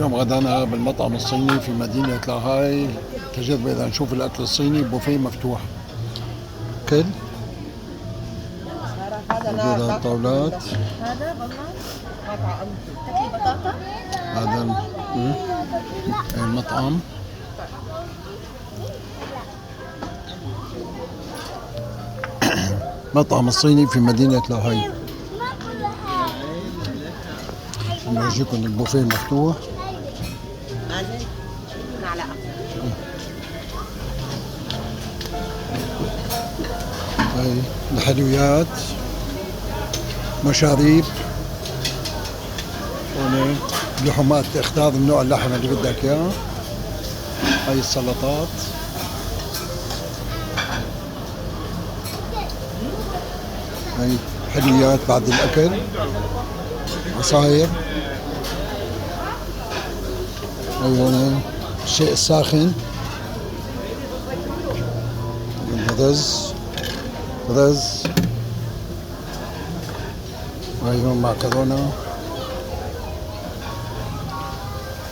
اليوم غدانا بالمطعم الصيني في مدينة لاهاي. تجربة إذا نشوف الأكل الصيني، بوفيه مفتوح كل موجود على الطاولات. هذا والله قطعة تاكلي بطاطا؟ هذا المطعم. مطعم الصيني في مدينة لاهاي. نورجيكم البوفيه مفتوح. معلقة. هاي الحلويات، مشاريب، هون لحومات، اختار النوع اللحم اللي بدك اياه. هاي السلطات، هاي حلويات بعد الاكل، عصاير. هاي هون الشيء الساخن، رز. هاي هون معكرونة.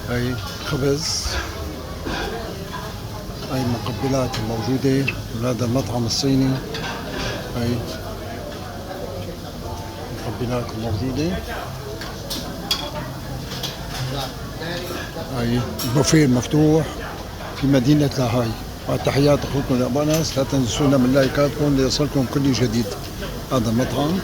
هاي خبز. هاي المقبلات الموجودة من هذا المطعم الصيني. هاي المقبلات الموجودة. هاي البوفيه المفتوح في مدينة لاهاي. تحيات اخوكم ابو انس، لا تنسونا من لايكاتكم ليصلكم كل جديد. هذا المطعم.